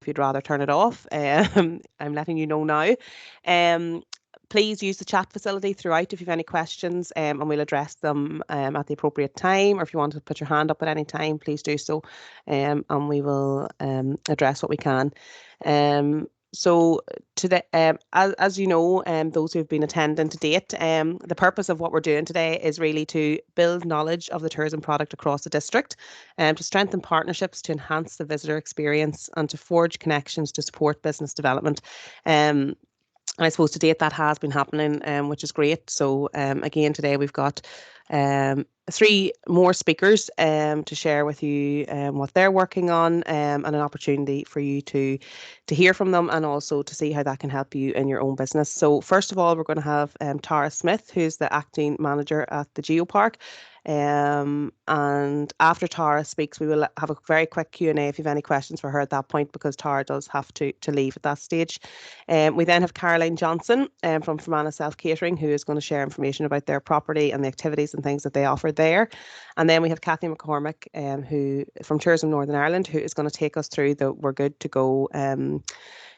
if you'd rather turn it off. I'm letting you know now. Please use the chat facility throughout if you have any questions, and we'll address them at the appropriate time. Or if you want to put your hand up at any time, please do so, and we will address what we can. So today, as you know, those who've been attending to date, the purpose of what we're doing today is really to build knowledge of the tourism product across the district, to strengthen partnerships, to enhance the visitor experience, and to forge connections to support business development. And I suppose to date that has been happening, which is great. So again, today we've got 3 more speakers to share with you what they're working on, and an opportunity for you to hear from them and also to see how that can help you in your own business. So first of all, we're going to have Tara Smith, who's the acting manager at the Geopark. And after Tara speaks, we will have a very quick Q&A if you have any questions for her at that point, because Tara does have to leave at that stage. We then have Caroline Johnson from Fermanagh Self Catering, who is going to share information about their property and the activities and things that they offer there. And then we have Kathy McCormick, who from Tourism Northern Ireland, who is going to take us through the We're Good to Go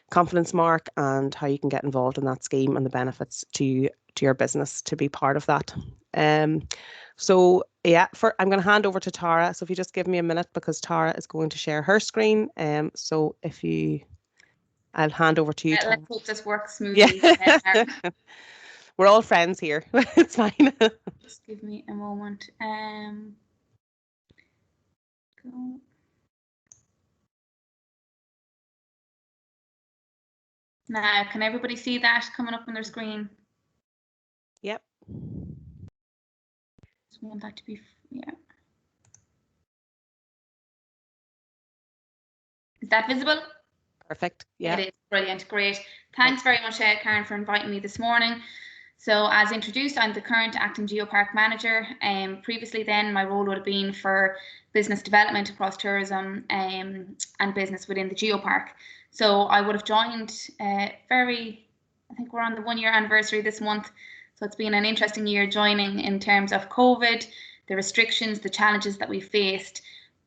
confidence mark and how you can get involved in that scheme and the benefits to your business to be part of that. So yeah, I'm going to hand over to Tara. So if you just give me a minute, because Tara is going to share her screen. So I'll hand over to you. Let's hope this works smoothly. Yeah. We're all friends here. It's fine. Just give me a moment. Go. Now, can everybody see that coming up on their screen? Yep. Just want that to be, yeah. Is that visible? Perfect. Yeah. It is. Brilliant. Great. Thanks very much, Karen, for inviting me this morning. So as introduced, I'm the current acting Geopark manager. Previously then, my role would have been for business development across tourism and business within the Geopark. So I would have joined I think we're on the 1-year anniversary this month. So it's been an interesting year joining in terms of COVID, the restrictions, the challenges that we faced.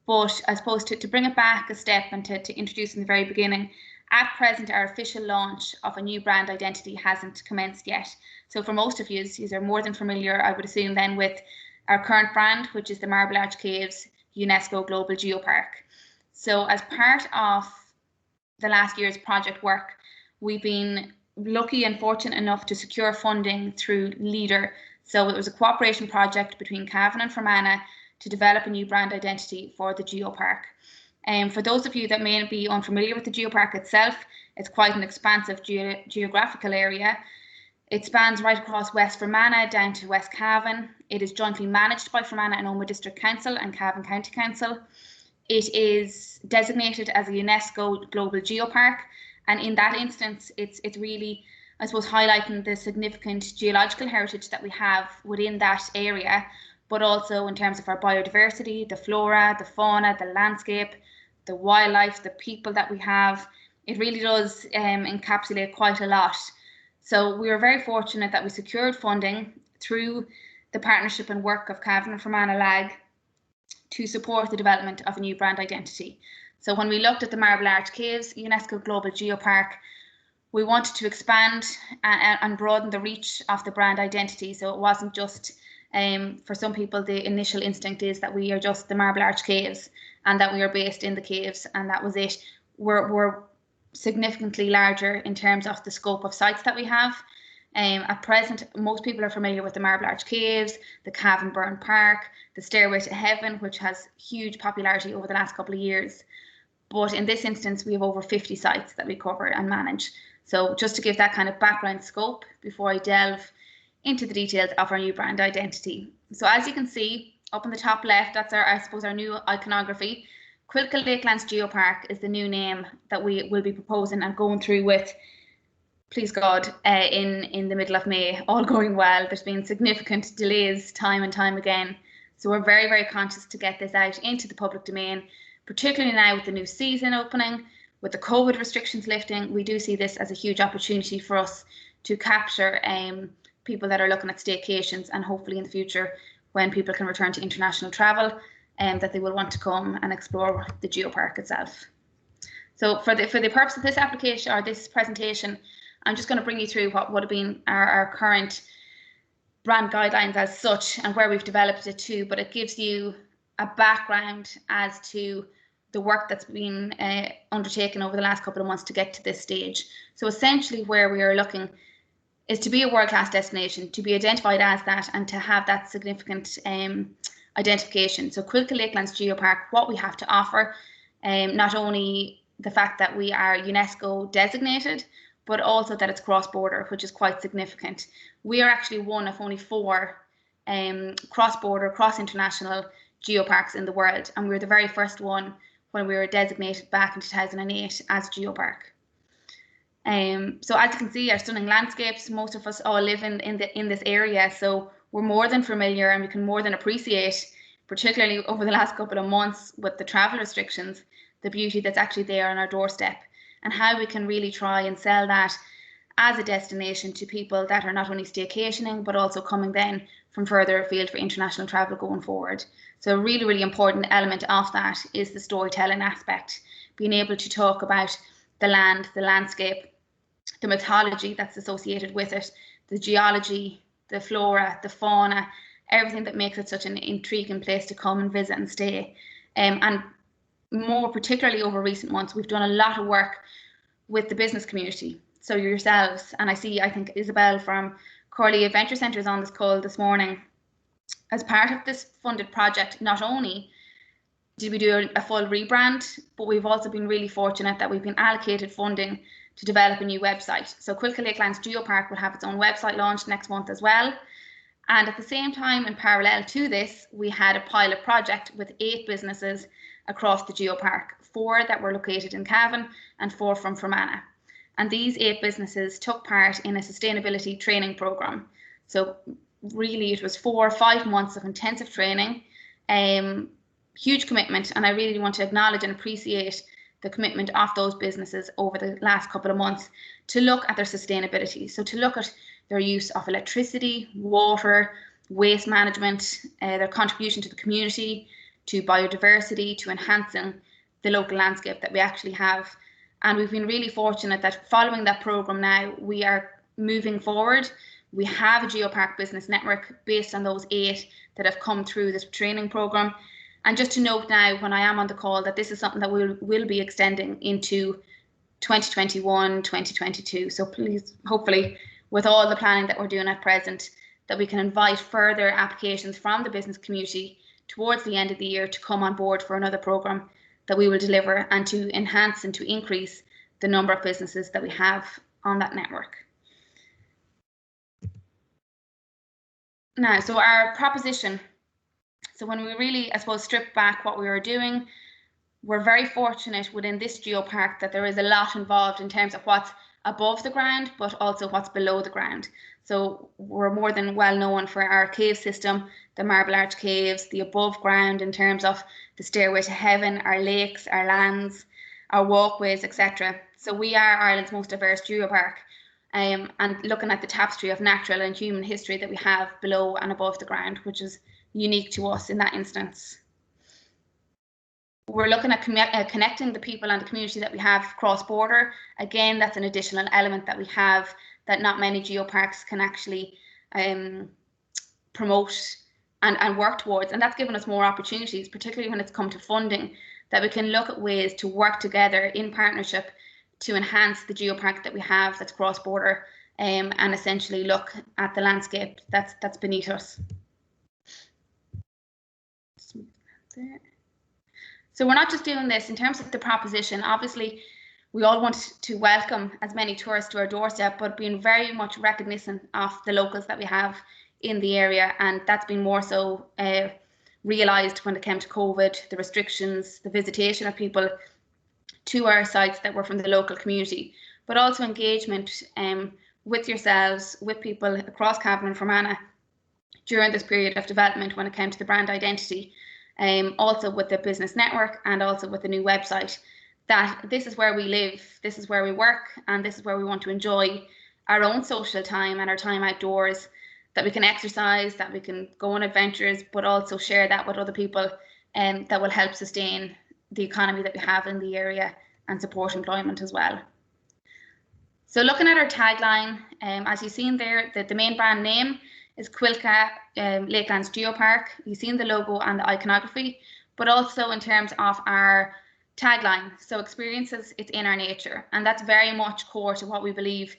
But I suppose to bring it back a step and to introduce in the very beginning, at present, our official launch of a new brand identity hasn't commenced yet. So for most of you are more than familiar, I would assume then, with our current brand, which is the Marble Arch Caves UNESCO Global Geopark. So as part of the last year's project work, we've been lucky and fortunate enough to secure funding through LEADER. So it was a cooperation project between Cavan and Fermanagh to develop a new brand identity for the Geopark. For those of you that may be unfamiliar with the Geopark itself, it's quite an expansive geographical area. It spans right across West Fermanagh down to West Cavan. It is jointly managed by Fermanagh and Omagh District Council and Cavan County Council. It is designated as a UNESCO Global Geopark, and in that instance, it's really, I suppose, highlighting the significant geological heritage that we have within that area, but also in terms of our biodiversity, the flora, the fauna, the landscape, the wildlife, the people that we have. It really does encapsulate quite a lot. So we were very fortunate that we secured funding through the partnership and work of Cavan and Fermanagh LAG to support the development of a new brand identity. So when we looked at the Marble Arch Caves UNESCO Global Geopark, we wanted to expand and broaden the reach of the brand identity. So it wasn't just, for some people, the initial instinct is that we are just the Marble Arch Caves and that we are based in the caves, and that was it. We're significantly larger in terms of the scope of sites that we have. At present, most people are familiar with the Marble Arch Caves, the Cavan Burn Park, the Stairway to Heaven, which has huge popularity over the last couple of years. But in this instance, we have over 50 sites that we cover and manage. So just to give that kind of background scope before I delve into the details of our new brand identity. So as you can see up in the top left, that's our new iconography. Quilca Lakelands Geopark is the new name that we will be proposing and going through with, please God, in the middle of May, all going well. There's been significant delays time and time again. So we're very, very conscious to get this out into the public domain, particularly now with the new season opening, with the COVID restrictions lifting. We do see this as a huge opportunity for us to capture people that are looking at staycations, and hopefully in the future, when people can return to international travel, that they will want to come and explore the Geopark itself. So for the purpose of this application or this presentation, I'm just going to bring you through what would have been our current brand guidelines as such and where we've developed it to, but it gives you a background as to the work that's been undertaken over the last couple of months to get to this stage. So essentially where we are looking is to be a world-class destination, to be identified as that, and to have that significant identification. So Quilca Lakelands Geopark, what we have to offer, not only the fact that we are UNESCO designated, but also that it's cross-border, which is quite significant. We are actually one of only 4 cross-border, cross-international geoparks in the world, and we were the very first one when we were designated back in 2008 as geopark. So as you can see, our stunning landscapes, most of us all live in this area, so we're more than familiar and we can more than appreciate, particularly over the last couple of months with the travel restrictions, the beauty that's actually there on our doorstep, and how we can really try and sell that as a destination to people that are not only staycationing, but also coming then from further afield for international travel going forward. So a really, really important element of that is the storytelling aspect, being able to talk about the land, the landscape, the mythology that's associated with it, the geology, the flora, the fauna, everything that makes it such an intriguing place to come and visit and stay. And more particularly over recent months, we've done a lot of work with the business community. So yourselves, and I think Isabel from Corley Adventure Centre is on this call this morning. As part of this funded project, not only did we do a full rebrand, but we've also been really fortunate that we've been allocated funding to develop a new website. So Quilca Lakelands Geopark will have its own website launched next month as well. And at the same time, in parallel to this, we had a pilot project with 8 businesses across the geopark, 4 that were located in Cavan and 4 from Fermanagh. And these 8 businesses took part in a sustainability training program. So really it was 4 or 5 months of intensive training, huge commitment. And I really want to acknowledge and appreciate the commitment of those businesses over the last couple of months to look at their sustainability. So to look at their use of electricity, water, waste management, their contribution to the community, to biodiversity, to enhancing the local landscape that we actually have. And we've been really fortunate that following that programme now, we are moving forward. We have a geopark business network based on those 8 that have come through this training programme. And just to note now, when I am on the call, that this is something that we'll be extending into 2021, 2022. So please, hopefully, with all the planning that we're doing at present, that we can invite further applications from the business community towards the end of the year to come on board for another programme that we will deliver and to enhance and to increase the number of businesses that we have on that network. Now, so our proposition. So when we really, I suppose, strip back what we were doing, we're very fortunate within this geopark that there is a lot involved in terms of what's above the ground, but also what's below the ground. So we're more than well known for our cave system, the Marble Arch Caves, the above ground in terms of the Stairway to Heaven, our lakes, our lands, our walkways, etc. So we are Ireland's most diverse geopark, and looking at the tapestry of natural and human history that we have below and above the ground, which is unique to us in that instance. We're looking at connecting the people and the community that we have cross-border. Again, that's an additional element that we have that not many geoparks can actually promote and work towards. And that's given us more opportunities, particularly when it's come to funding, that we can look at ways to work together in partnership to enhance the geopark that we have that's cross-border, and essentially look at the landscape that's beneath us. So we're not just doing this in terms of the proposition. Obviously, we all want to welcome as many tourists to our doorstep, but being very much recognisant of the locals that we have in the area. And that's been more so realised when it came to COVID, the restrictions, the visitation of people to our sites that were from the local community, but also engagement with yourselves, with people across Cavan and Fermanagh during this period of development when it came to the brand identity. Also with the business network and also with the new website, that this is where we live, this is where we work, and this is where we want to enjoy our own social time and our time outdoors, that we can exercise, that we can go on adventures, but also share that with other people, that will help sustain the economy that we have in the area and support employment as well. So looking at our tagline, as you've seen there, the main brand name is Quilca Lakelands Geopark. You've seen the logo and the iconography, but also in terms of our tagline. So experiences, it's in our nature. And that's very much core to what we believe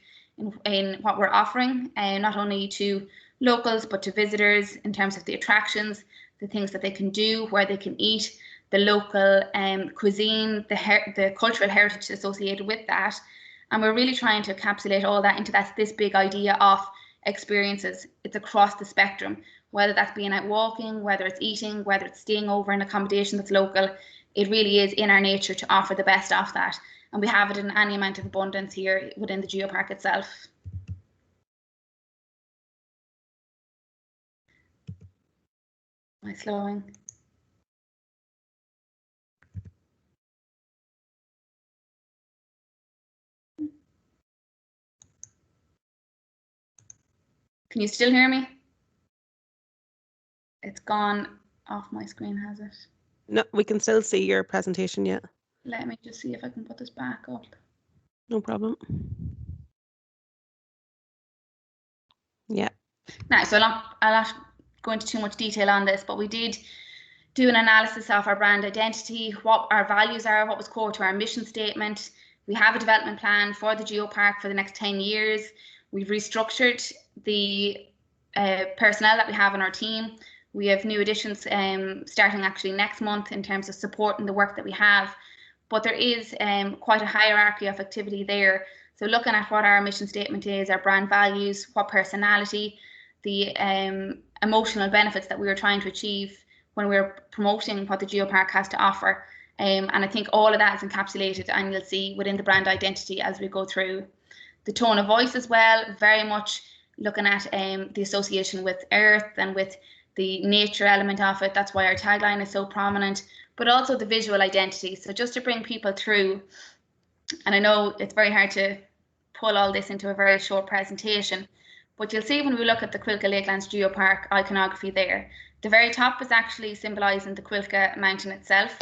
in what we're offering, not only to locals, but to visitors in terms of the attractions, the things that they can do, where they can eat, the local cuisine, the cultural heritage associated with that. And we're really trying to encapsulate all that into this big idea of experiences. It's across the spectrum, whether that's being out walking, whether it's eating, whether it's staying over in accommodation that's local. It really is in our nature to offer the best of that. And we have it in any amount of abundance here within the geopark itself. Am I slowing? Can you still hear me? It's gone off my screen, has it? No, we can still see your presentation yet. Let me just see if I can put this back up. No problem. Yeah. Now, so I'll not go into too much detail on this, but we did do an analysis of our brand identity, what our values are, what was core to our mission statement. We have a development plan for the geopark for the next 10 years. We've restructured the personnel that we have in our team. We have new additions starting actually next month in terms of supporting the work that we have. But there is quite a hierarchy of activity there. So looking at what our mission statement is, our brand values, what personality, the emotional benefits that we were trying to achieve when we're promoting what the geopark has to offer. And I think all of that is encapsulated, and you'll see within the brand identity as we go through. The tone of voice as well, very much looking at the association with earth and with the nature element of it. That's why our tagline is so prominent, but also the visual identity. So just to bring people through, and I know it's very hard to pull all this into a very short presentation, but you'll see when we look at the Quilca Lakelands Geopark iconography there, the very top is actually symbolising the Quilca mountain itself.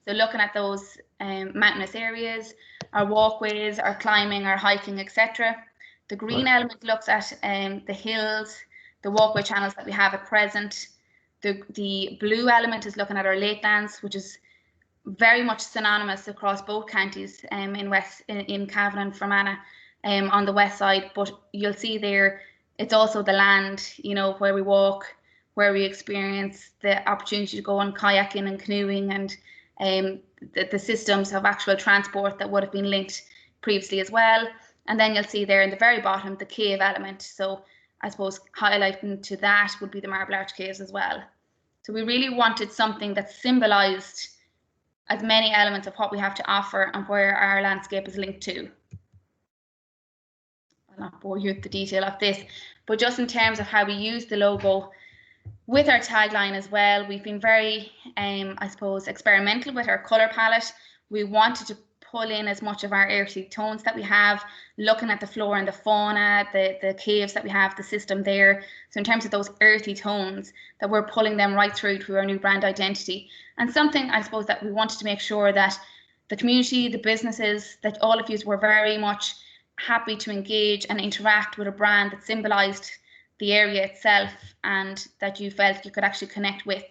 So looking at those mountainous areas, our walkways, our climbing, our hiking, etc. The green element looks at the hills, the walkway channels that we have at present. The blue element is looking at our lakelands, which is very much synonymous across both counties in Cavan and Fermanagh on the west side. But you'll see there, it's also the land, you know, where we walk, where we experience the opportunity to go on kayaking and canoeing, and the systems of actual transport that would have been linked previously as well. And then you'll see there in the very bottom the cave element. So I suppose highlighting to that would be the Marble Arch Caves as well. So we really wanted something that symbolised as many elements of what we have to offer and where our landscape is linked to. I'll not bore you with the detail of this, but just in terms of how we use the logo with our tagline as well, we've been very, I suppose, experimental with our colour palette. We wanted to pull in as much of our earthy tones that we have, looking at the flora and the fauna, the caves that we have, the system there. So in terms of those earthy tones, that we're pulling them right through to our new brand identity. And something, I suppose, that we wanted to make sure that the community, the businesses, that all of you were very much happy to engage and interact with a brand that symbolised the area itself and that you felt you could actually connect with.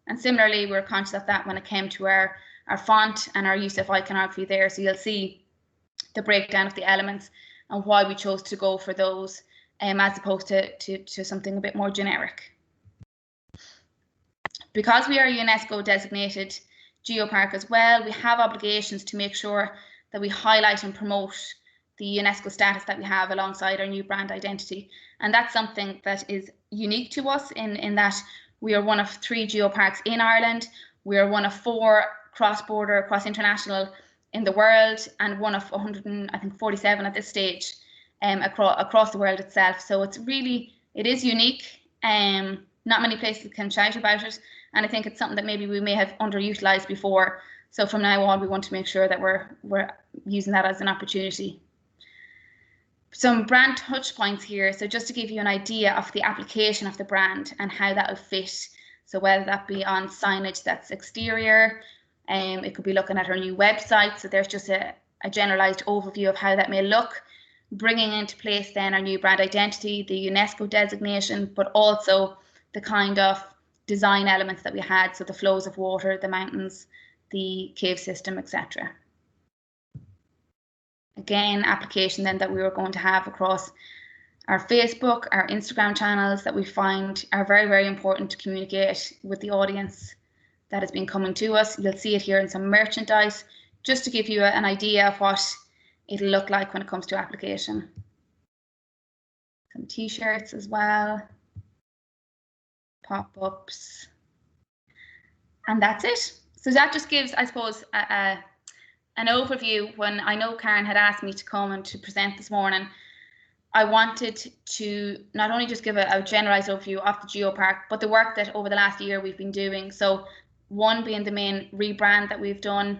And similarly, we're conscious of that when it came to our font and our use of iconography there. So you'll see the breakdown of the elements and why we chose to go for those as opposed to something a bit more generic. Because we are a UNESCO designated geopark as well, we have obligations to make sure that we highlight and promote the UNESCO status that we have alongside our new brand identity. And that's something that is unique to us in that we are one of 3 geoparks in Ireland. We are one of 4 cross-border, cross-international in the world, and one of 147 at this stage across the world itself. So it is unique. Not many places can shout about it, and I think it's something that maybe we may have underutilized before. So from now on, we want to make sure that we're using that as an opportunity. Some brand touch points here. So just to give you an idea of the application of the brand and how that will fit. So whether that be on signage that's exterior, It could be looking at our new website. So there's just a generalized overview of how that may look, bringing into place then our new brand identity, the UNESCO designation, but also the kind of design elements that we had. So the flows of water, the mountains, the cave system, etc. Again, application then that we were going to have across our Facebook, our Instagram channels that we find are very, very important to communicate with the audience that has been coming to us. You'll see it here in some merchandise, just to give you an idea of what it'll look like when it comes to application. Some t-shirts as well, pop-ups, and that's it. So that just gives, I suppose, an overview. When I know Karen had asked me to come and to present this morning, I wanted to not only just give a generalized overview of the Geopark, but the work that over the last year we've been doing. So one being the main rebrand that we've done.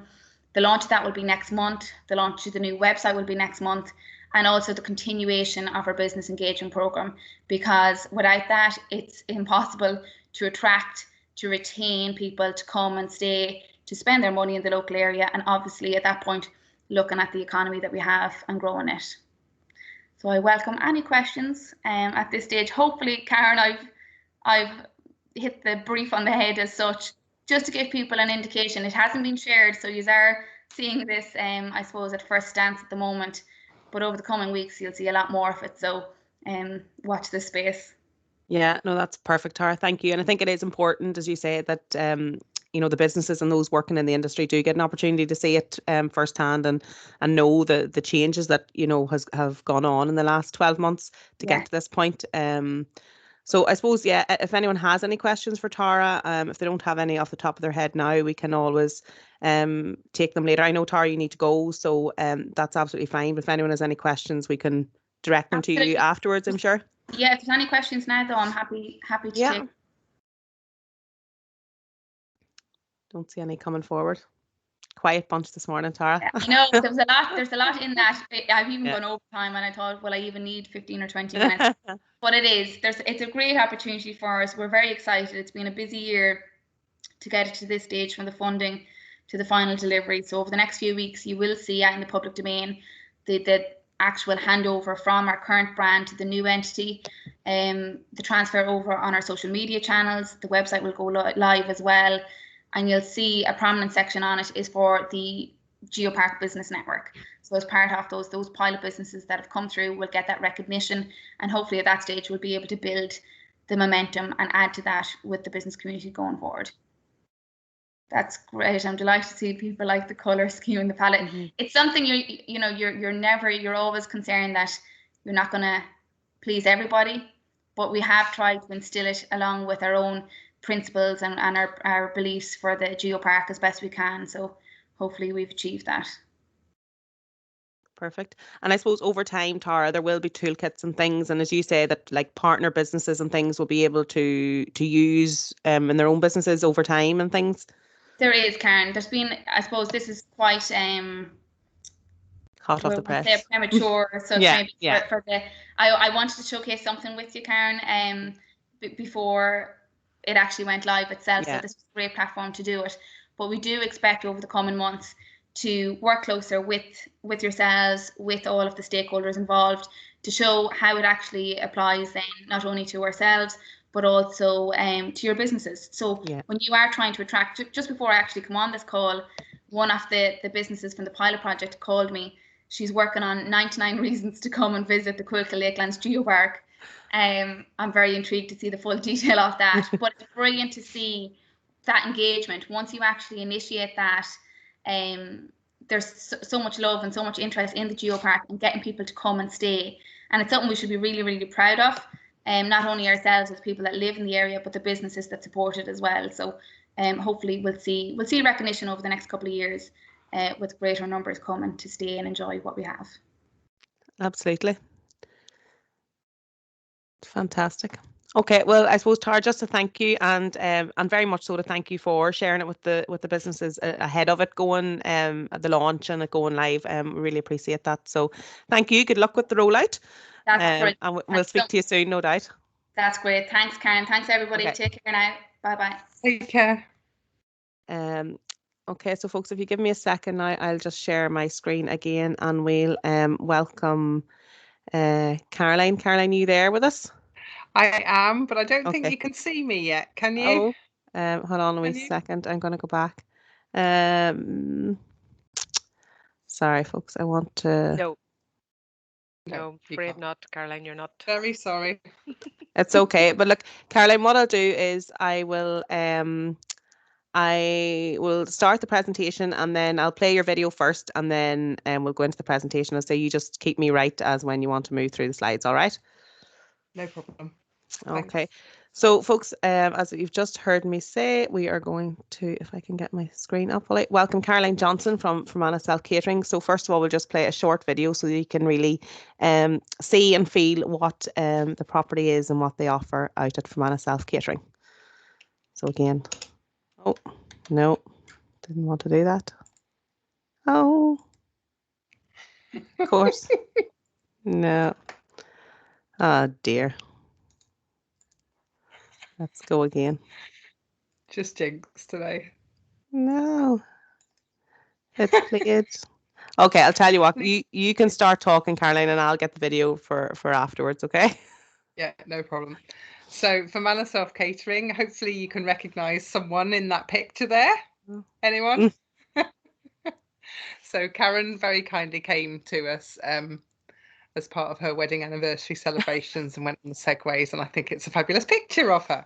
The launch of that will be next month. The launch of the new website will be next month. And also the continuation of our business engagement program, because without that, it's impossible to attract, to retain people to come and stay, to spend their money in the local area. And obviously at that point, looking at the economy that we have and growing it. So I welcome any questions at this stage. Hopefully, Karen, I've hit the brief on the head as such, just to give people an indication. It hasn't been shared, so you are seeing this, I suppose, at first glance at the moment. But over the coming weeks, you'll see a lot more of it. So watch this space. Yeah, no, that's perfect, Tara. Thank you. And I think it is important, as you say, that you know, the businesses and those working in the industry do get an opportunity to see it firsthand and know the changes that, you know, have gone on in the last 12 months to get to this point. So I suppose, yeah, if anyone has any questions for Tara, if they don't have any off the top of their head now, we can always take them later. I know, Tara, you need to go, so that's absolutely fine. But if anyone has any questions, we can direct them to you afterwards, I'm sure. Yeah, if there's any questions now, though, I'm happy to take. Don't see any coming forward. Quiet bunch this morning, Tara. Yeah, I know there's a lot in that. I've even gone overtime, and I thought, will I even need 15 or 20 minutes? But it's a great opportunity for us. We're very excited. It's been a busy year to get it to this stage, from the funding to the final delivery. So over the next few weeks, you will see out in the public domain the actual handover from our current brand to the new entity, the transfer over on our social media channels. The website will go live as well. And you'll see a prominent section on it is for the Geopark Business Network. So as part of those pilot businesses that have come through, will get that recognition, and hopefully at that stage we'll be able to build the momentum and add to that with the business community going forward. That's great. I'm delighted to see people like the colour scheme and the palette. It's something you're always concerned that you're not going to please everybody, but we have tried to instill it along with our own principles and our beliefs for the Geopark as best we can. So hopefully we've achieved that. Perfect. And I suppose over time, Tara, there will be toolkits and things, and as you say, that like partner businesses and things will be able to use in their own businesses over time and things. There is, Karen. There's been, I suppose this is quite hot off the press. Premature. So yeah, maybe for the I wanted to showcase something with you, Karen, before it actually went live itself. So this is a great platform to do it. But we do expect over the coming months to work closer with yourselves, with all of the stakeholders involved, to show how it actually applies then not only to ourselves, but also to your businesses. So when you are trying to attract, just before I actually come on this call, one of the businesses from the pilot project called me. She's working on 99 reasons to come and visit the Quilca Lakelands Geopark. I'm very intrigued to see the full detail of that, but it's brilliant to see that engagement. Once you actually initiate that, there's so much love and so much interest in the Geopark and getting people to come and stay. And it's something we should be really, really proud of. Not only ourselves as people that live in the area, but the businesses that support it as well. So hopefully we'll see recognition over the next couple of years with greater numbers coming to stay and enjoy what we have. Absolutely. Fantastic. Okay, well, I suppose, Tara, just to thank you, and very much so to thank you for sharing it with the businesses ahead of it going at the launch and it going live. We really appreciate that. So thank you. Good luck with the rollout. That's great. And we'll speak to you soon, no doubt. That's great. Thanks, Karen. Thanks, everybody. Okay. Take care now. Bye-bye. Take care. Okay, so folks, if you give me a second now, I'll just share my screen again and we'll welcome Caroline. Caroline, you there with us? I am, but I don't think Okay. you can see me yet, can you? Oh, hold on a wee Can you? second. I'm going to go back. Sorry, folks. I want to. No, No, you afraid can't. not, Caroline. You're not. Very sorry. It's okay. But look, Caroline, what I'll do is I will start the presentation and then I'll play your video first and then we'll go into the presentation. I'll say you just keep me right as when you want to move through the slides, all right? No problem. Okay. Thanks. So folks, as you've just heard me say, we are going to, if I can get my screen up, welcome Caroline Johnson from Fermanagh Self Catering. So first of all, we'll just play a short video so that you can really see and feel what the property is and what they offer out at Fermanagh Self Catering. So again, oh, no, didn't want to do that. Oh, of course. No. Oh dear. Let's go again. Just jinx today. No. It's played. Okay, I'll tell you what. You can start talking, Caroline, and I'll get the video for afterwards, okay? Yeah, no problem. So for Manor Self Catering, hopefully you can recognise someone in that picture there. Anyone? So Karen very kindly came to us as part of her wedding anniversary celebrations and went on the segways, and I think it's a fabulous picture of her.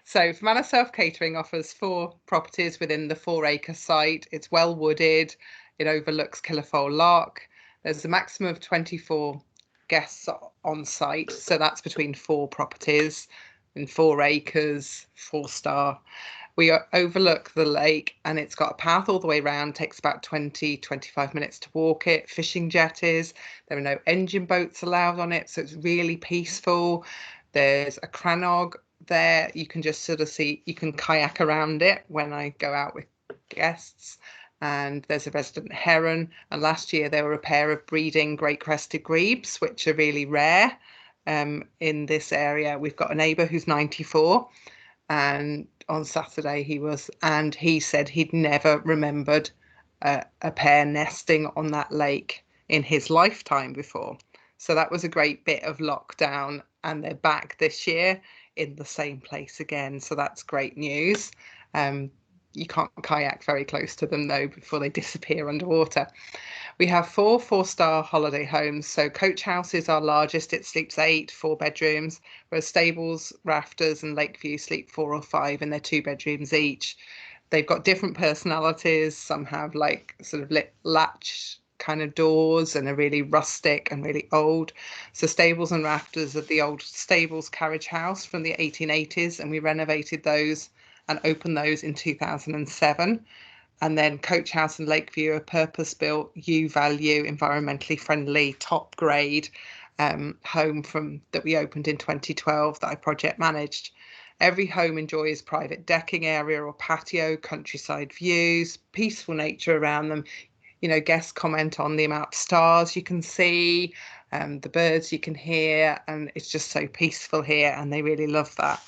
So Fermanagh Self Catering offers 4 properties within the 4-acre site. It's well wooded. It overlooks Killerfowl Loch. There's a maximum of 24 guests on site, so that's between 4 properties in 4 acres, 4-star. We overlook the lake and it's got a path all the way around, takes about 20-25 minutes to walk it, fishing jetties. There are no engine boats allowed on it, so it's really peaceful. There's a crannog there. You can just sort of see, you can kayak around it when I go out with guests. And there's a resident heron. And last year there were a pair of breeding great crested grebes, which are really rare in this area. We've got a neighbour who's 94, and on Saturday he said he'd never remembered a pair nesting on that lake in his lifetime before. So that was a great bit of lockdown, and they're back this year in the same place again. So that's great news. You can't kayak very close to them though before they disappear underwater. We have 4 4-star holiday homes. So Coach House is our largest. It sleeps 8, 4 bedrooms, whereas Stables, Rafters and Lakeview sleep 4 or 5 in their 2 bedrooms each. They've got different personalities. Some have like sort of latch kind of doors and are really rustic and really old. So Stables and Rafters are the old Stables carriage house from the 1880s, and we renovated those and opened those in 2007. And then Coach House and Lakeview are purpose-built, U-value, environmentally friendly, top grade home that we opened in 2012 that I project managed. Every home enjoys private decking area or patio, countryside views, peaceful nature around them. You know, guests comment on the amount of stars you can see, the birds you can hear, and it's just so peaceful here, and they really love that.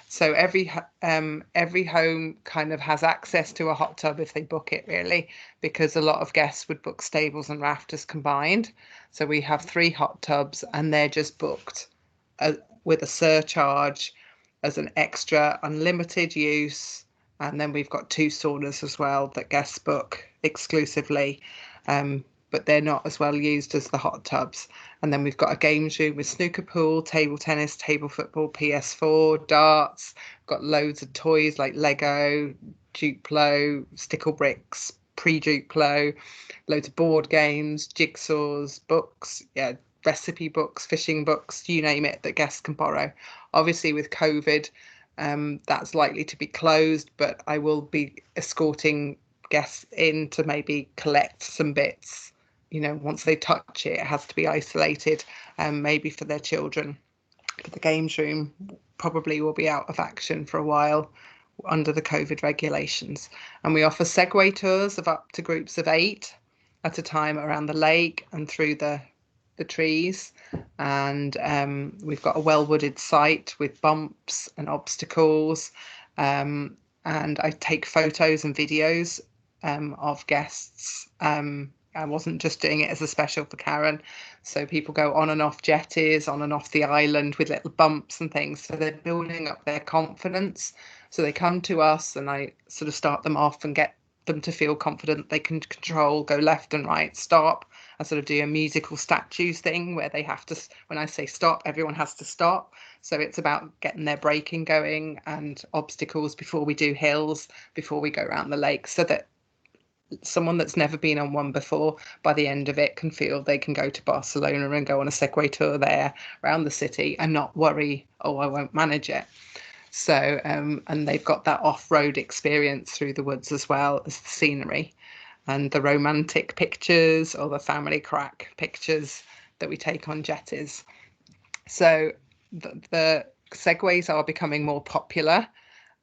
So every home kind of has access to a hot tub if they book it, really, because a lot of guests would book Stables and Rafters combined. So we have 3 hot tubs, and they're just booked with a surcharge as an extra unlimited use. And then we've got 2 saunas as well that guests book exclusively. But they're not as well used as the hot tubs. And then we've got a games room with snooker pool, table tennis, table football, PS4, darts. Got loads of toys like Lego, Duplo, stickle bricks, pre-Duplo, loads of board games, jigsaws, books, recipe books, fishing books, you name it, that guests can borrow. Obviously with COVID, that's likely to be closed, but I will be escorting guests in to maybe collect some bits. You know, once they touch it, it has to be isolated, maybe for their children. But the games room probably will be out of action for a while under the COVID regulations. And we offer Segway tours of up to groups of 8 at a time around the lake and through the trees. And we've got a well-wooded site with bumps and obstacles. And I take photos and videos of guests. I wasn't just doing it as a special for Karen. So people go on and off jetties, on and off the island with little bumps and things. So they're building up their confidence. So they come to us and I sort of start them off and get them to feel confident they can control, go left and right, stop. I sort of do a musical statues thing where they have to, when I say stop, everyone has to stop. So it's about getting their braking going and obstacles before we do hills, before we go around the lake, so that someone that's never been on one before, by the end of it, can feel they can go to Barcelona and go on a Segway tour there around the city and not worry, oh, I won't manage it. So, and they've got that off-road experience through the woods as well as the scenery and the romantic pictures or the family crack pictures that we take on jetties. So the Segways are becoming more popular.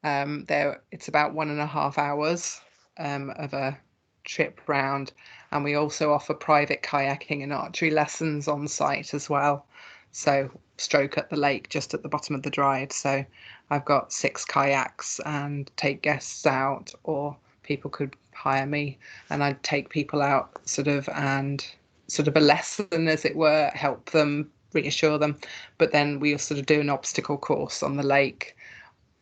It's about 1.5 hours of a trip round, and we also offer private kayaking and archery lessons on site as well. So stroke at the lake just at the bottom of the drive. So I've got 6 kayaks and take guests out, or people could hire me and I'd take people out and sort of a lesson, as it were, help them, reassure them. But then we sort of do an obstacle course on the lake,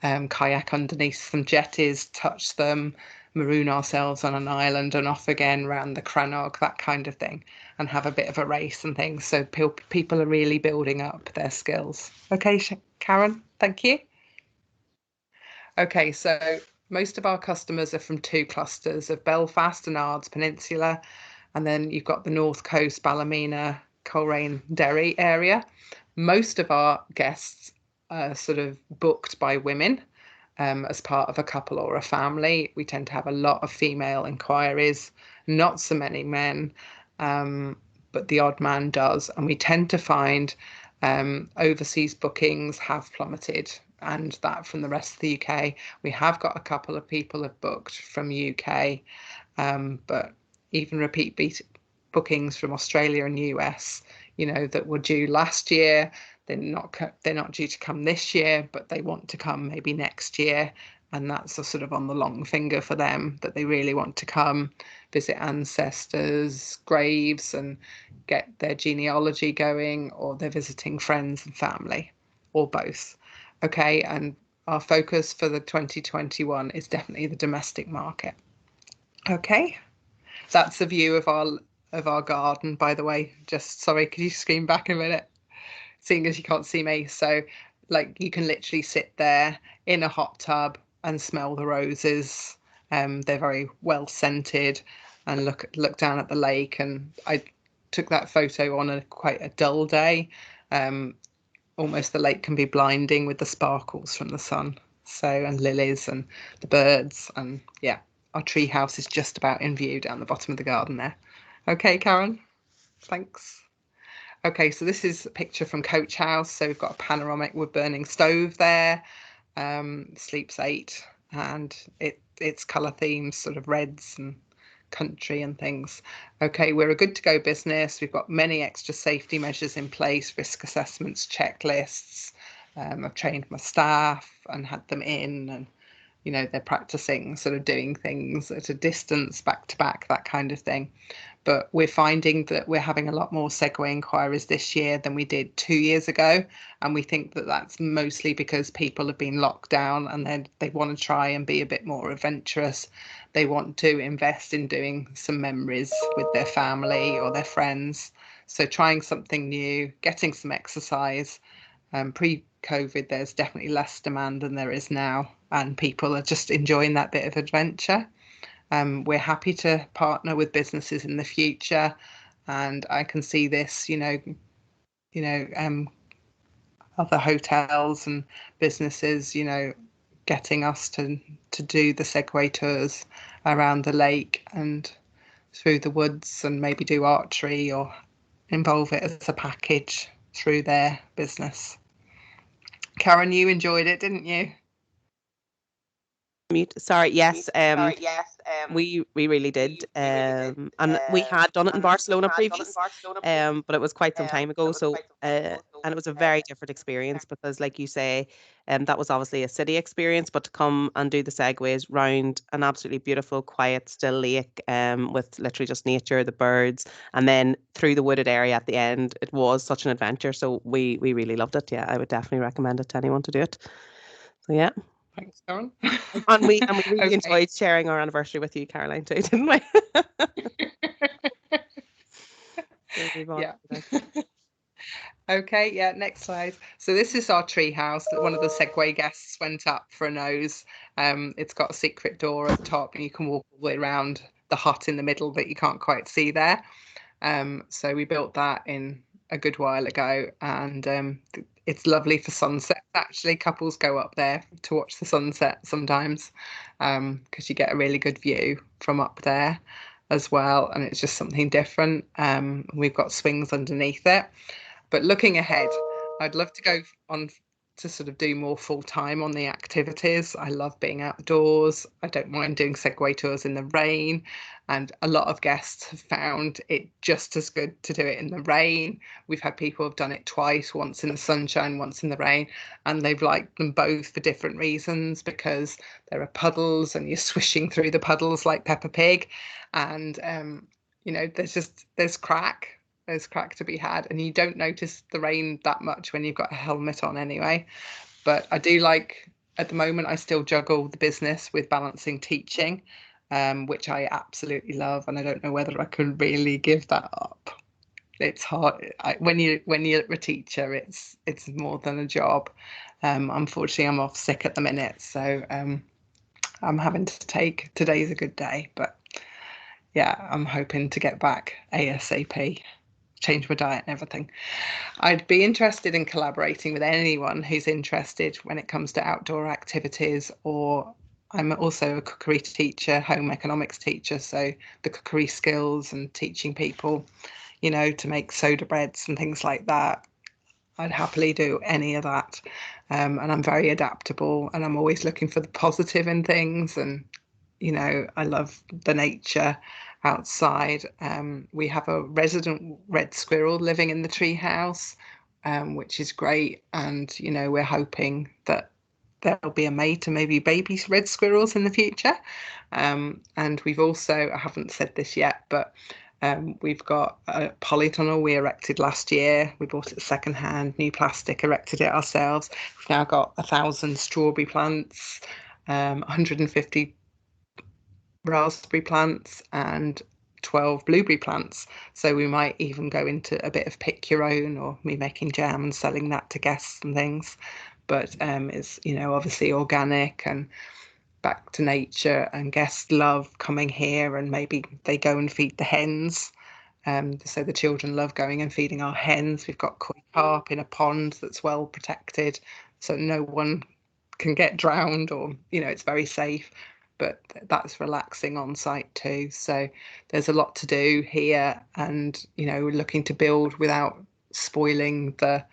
kayak underneath some jetties, touch them, maroon ourselves on an island and off again round the Crannog, that kind of thing, and have a bit of a race and things. So people are really building up their skills. Okay, Karen, thank you. Okay, so most of our customers are from 2 clusters of Belfast and Ards Peninsula, and then you've got the North Coast, Ballymena, Coleraine, Derry area. Most of our guests are sort of booked by women as part of a couple or a family. We tend to have a lot of female inquiries, not so many men, but the odd man does. And we tend to find overseas bookings have plummeted, and that from the rest of the UK. We have got a couple of people have booked from UK, but even repeat bookings from Australia and US, that were due last year. They're not due to come this year, but they want to come maybe next year, and that's a sort of on the long finger for them, that they really want to come visit ancestors' graves and get their genealogy going, or they're visiting friends and family, or both. Okay, and our focus for the 2021 is definitely the domestic market. Okay, that's a view of our garden, by the way. Just sorry, could you screen back a minute? Seeing as you can't see me. So like you can literally sit there in a hot tub and smell the roses. They're very well scented, and look down at the lake. And I took that photo on quite a dull day. Almost the lake can be blinding with the sparkles from the sun. So, and lilies and the birds, and yeah, our tree house is just about in view down the bottom of the garden there. Okay, Karen, thanks. Okay, so this is a picture from Coach House. So we've got a panoramic wood burning stove there. Sleeps 8, and it's colour themes, sort of reds and country and things. Okay, we're a good to go business. We've got many extra safety measures in place, risk assessments, checklists. I've trained my staff and had them in, and they're practicing sort of doing things at a distance, back to back, that kind of thing. But we're finding that we're having a lot more Segway inquiries this year than we did 2 years ago. And we think that that's mostly because people have been locked down and they want to try and be a bit more adventurous. They want to invest in doing some memories with their family or their friends. So trying something new, getting some exercise. Pre-COVID, there's definitely less demand than there is now, and people are just enjoying that bit of adventure. We're happy to partner with businesses in the future, and I can see this, other hotels and businesses, getting us to do the Segway tours around the lake and through the woods, and maybe do archery or involve it as a package through their business. Karen, you enjoyed it, didn't you? Mute. Sorry. Yes. We really did. And we had done it in Barcelona previous. But it was quite some time ago. So and it was a very different experience because, like you say, that was obviously a city experience, but to come and do the segways round an absolutely beautiful, quiet, still lake, with literally just nature, the birds, and then through the wooded area at the end, it was such an adventure. So we really loved it. Yeah, I would definitely recommend it to anyone to do it. So yeah. Thanks, Karen. And we really Okay. enjoyed sharing our anniversary with you, Caroline, too, didn't we? Yeah. Okay, yeah, next slide. So this is our tree house that one of the Segway guests went up for a nose. It's got a secret door at the top and you can walk all the way around the hut in the middle that you can't quite see there. So we built that in a good while ago, and it's lovely for sunsets. Actually, couples go up there to watch the sunset sometimes, because you get a really good view from up there as well, and it's just something different. We've got swings underneath it. But looking ahead, I'd love to go on to sort of do more full time on the activities. I love being outdoors. I don't mind doing Segway tours in the rain. And a lot of guests have found it just as good to do it in the rain. We've had people who've done it twice, once in the sunshine, once in the rain. And they've liked them both for different reasons, because there are puddles and you're swishing through the puddles like Peppa Pig. And, there's crack. There's crack to be had, and you don't notice the rain that much when you've got a helmet on anyway. But I do like, at the moment, I still juggle the business with balancing teaching, which I absolutely love, and I don't know whether I can really give that up. It's hard. When you're a teacher, it's more than a job. Unfortunately, I'm off sick at the minute, so I'm having to take, today's a good day, but yeah, I'm hoping to get back ASAP. Change my diet and everything. I'd be interested in collaborating with anyone who's interested when it comes to outdoor activities, or I'm also a cookery teacher, home economics teacher, so the cookery skills and teaching people, to make soda breads and things like that. I'd happily do any of that. And I'm very adaptable, and I'm always looking for the positive in things, and I love the nature outside. We have a resident red squirrel living in the tree house, which is great. And, we're hoping that there'll be a mate to maybe baby red squirrels in the future. And we've also, I haven't said this yet, but we've got a polytunnel we erected last year. We bought it secondhand, new plastic, erected it ourselves. We've now got 1,000 strawberry plants, 150 raspberry plants and 12 blueberry plants. So we might even go into a bit of pick your own, or me making jam and selling that to guests and things. But it's, obviously organic and back to nature, and guests love coming here, and maybe they go and feed the hens. So the children love going and feeding our hens. We've got koi carp in a pond that's well protected, so no one can get drowned, or, it's very safe. But that's relaxing on site too. So there's a lot to do here, and we're looking to build without spoiling the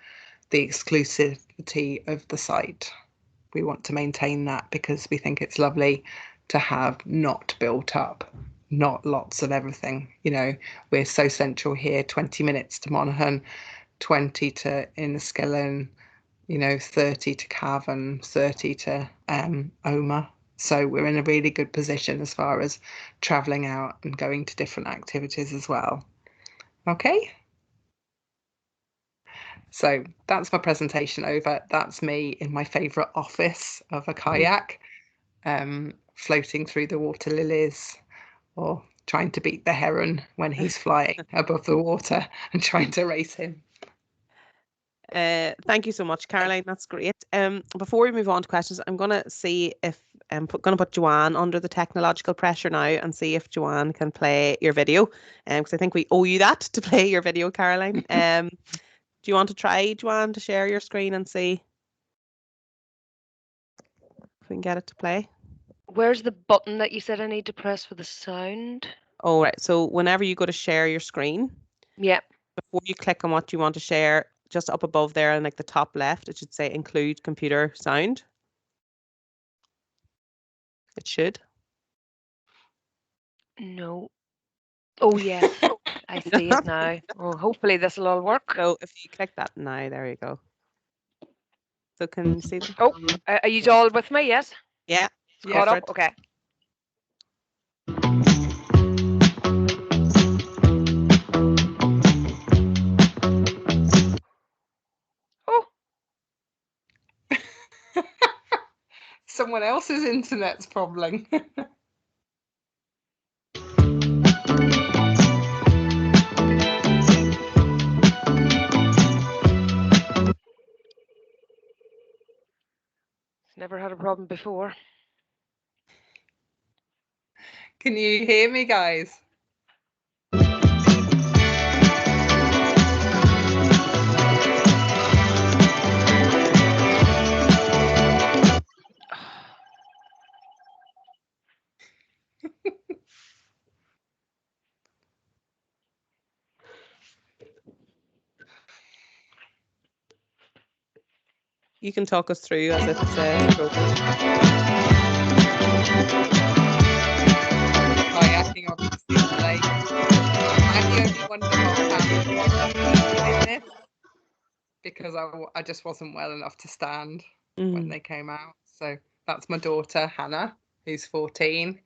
exclusivity of the site. We want to maintain that because we think it's lovely to have not built up, not lots of everything. We're so central here, 20 minutes to Monaghan, 20 to Enniskillen, 30 to Cavan, 30 to Omagh. So we're in a really good position as far as travelling out and going to different activities as well. Okay. So that's my presentation over. That's me in my favourite office of a kayak, floating through the water lilies, or trying to beat the heron when he's flying above the water and trying to race him. Thank you so much, Caroline. That's great. Before we move on to questions, I'm going to see if I'm going to put Joanne under the technological pressure now and see if Joanne can play your video, because I think we owe you that to play your video, Caroline. Do you want to try, Joanne, to share your screen and see if we can get it to play? Where's the button that you said I need to press for the sound? Oh, right. So whenever you go to share your screen, Yep. before you click on what you want to share, just up above there in like the top left, it should say include computer sound. It should. No. Oh, yes. I see it now. Oh, hopefully this will all work. So if you click that now, there you go. So can you see them? Oh, are you all with me? Yes? Yeah. It's caught for up? it. Okay. Oh, Someone else's internet's problem. never had a problem before. Can you hear me, guys? You can talk us through as it's progress. Kayaking, obviously, on the lake. I'm the only one in our family in this because I just wasn't well enough to stand when they came out. So that's my daughter, Hannah, who's 14.